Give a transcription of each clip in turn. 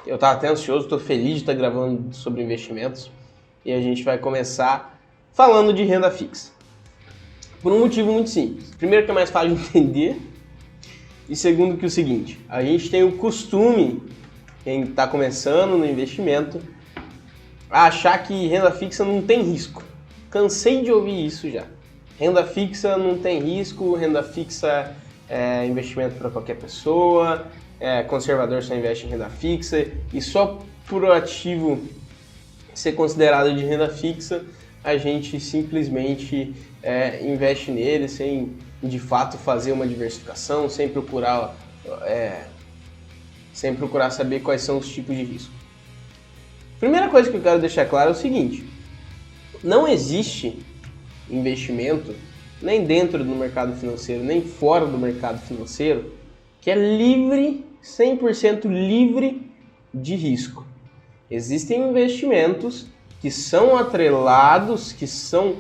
Eu estava até ansioso, estou feliz de estar gravando sobre investimentos e a gente vai começar falando de renda fixa. Por um motivo muito simples. Primeiro que é mais fácil de entender e segundo que é o seguinte, a gente tem o costume, quem está começando no investimento, a achar que renda fixa não tem risco. Cansei de ouvir isso já. Renda fixa não tem risco, renda fixa é investimento para qualquer pessoa, conservador só investe em renda fixa e só por o ativo ser considerado de renda fixa, a gente simplesmente investe nele sem de fato fazer uma diversificação, sem procurar saber quais são os tipos de risco. Primeira coisa que eu quero deixar claro é o seguinte, não existe investimento nem dentro do mercado financeiro, nem fora do mercado financeiro, que é livre, 100% livre de risco. Existem investimentos que são atrelados, que são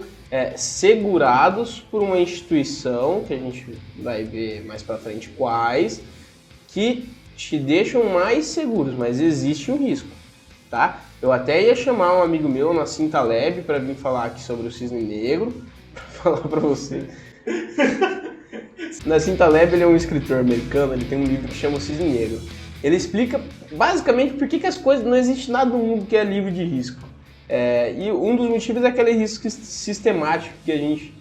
segurados por uma instituição, que a gente vai ver mais para frente quais, que te deixam mais seguros, mas existe um risco, tá? Eu até ia chamar um amigo meu, Nassim Taleb, para vir falar aqui sobre o cisne negro, para falar para você. Nassim Taleb, ele é um escritor americano, ele tem um livro que chama O Cisne Negro. Ele explica basicamente por que as coisas, não existe nada no mundo que é livre de risco. E um dos motivos é aquele risco sistemático que a gente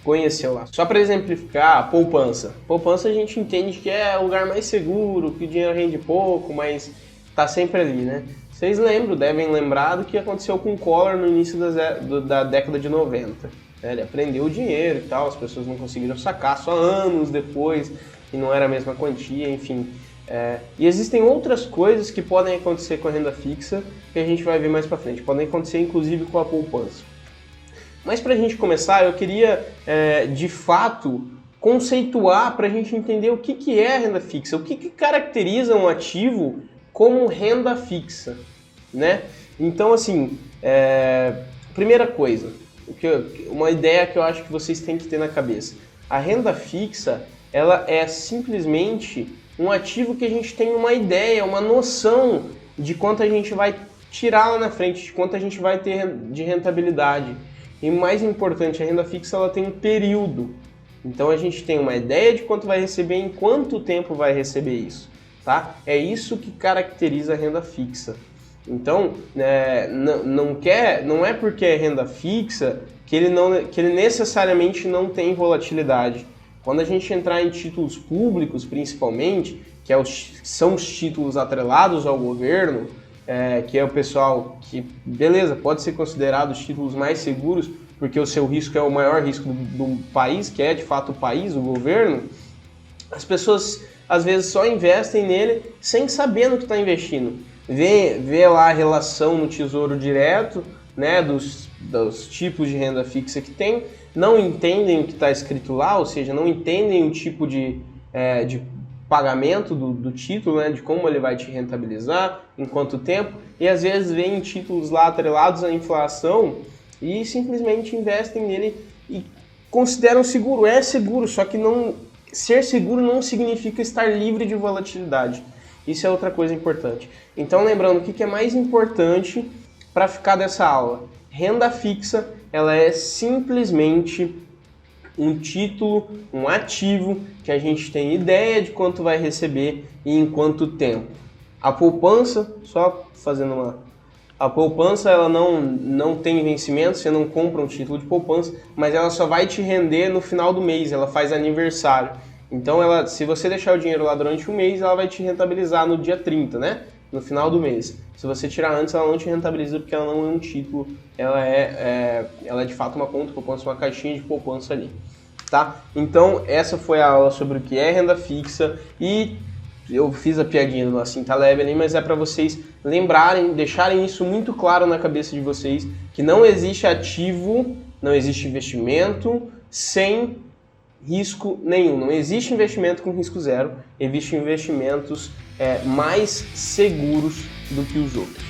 conheceu lá. Só para exemplificar, a poupança. Poupança a gente entende que é o lugar mais seguro, que o dinheiro rende pouco, mas está sempre ali, né? Vocês devem lembrar do que aconteceu com o Collor no início da década de 90. Ele aprendeu o dinheiro e tal, as pessoas não conseguiram sacar só anos depois, e não era a mesma quantia, enfim. E existem outras coisas que podem acontecer com a renda fixa, que a gente vai ver mais pra frente. Podem acontecer inclusive com a poupança. Mas pra gente começar, eu queria, de fato, conceituar pra gente entender o que é a renda fixa, o que caracteriza um ativo como renda fixa, né? Então, assim, primeira coisa, uma ideia que eu acho que vocês têm que ter na cabeça. A renda fixa, ela é simplesmente um ativo que a gente tem uma ideia, uma noção de quanto a gente vai tirar lá na frente, de quanto a gente vai ter de rentabilidade. E mais importante, a renda fixa ela tem um período. Então a gente tem uma ideia de quanto vai receber, em quanto tempo vai receber isso. Tá? É isso que caracteriza a renda fixa. Então, não é porque é renda fixa que ele necessariamente não tem volatilidade. Quando a gente entrar em títulos públicos, principalmente, que são os títulos atrelados ao governo, que é o pessoal que, beleza, pode ser considerado os títulos mais seguros, porque o seu risco é o maior risco do país, que é de fato o país, o governo, as pessoas às vezes só investem nele sem saber no que está investindo. Vê lá a relação no Tesouro Direto, né, dos tipos de renda fixa que tem, não entendem o que está escrito lá, ou seja, não entendem o tipo de pagamento do título, né, de como ele vai te rentabilizar, em quanto tempo, e às vezes veem títulos lá atrelados à inflação e simplesmente investem nele e consideram seguro. É seguro, só que ser seguro não significa estar livre de volatilidade. Isso é outra coisa importante. Então, lembrando, o que é mais importante para ficar dessa aula? Renda fixa, ela é simplesmente um título, um ativo que a gente tem ideia de quanto vai receber e em quanto tempo. A poupança, só fazendo a poupança ela não tem vencimento, você não compra um título de poupança, mas ela só vai te render no final do mês, ela faz aniversário. Então, se você deixar o dinheiro lá durante um mês, ela vai te rentabilizar no dia 30, né? No final do mês. Se você tirar antes, ela não te rentabiliza porque ela não é um título, ela é de fato uma conta poupança, uma caixinha de poupança ali, tá? Então, essa foi a aula sobre o que é renda fixa e eu fiz a piadinha do Nassim Taleb ali, mas é para vocês lembrarem, deixarem isso muito claro na cabeça de vocês, que não existe ativo, não existe investimento sem risco nenhum. Não existe investimento com risco zero, existem investimentos mais seguros do que os outros.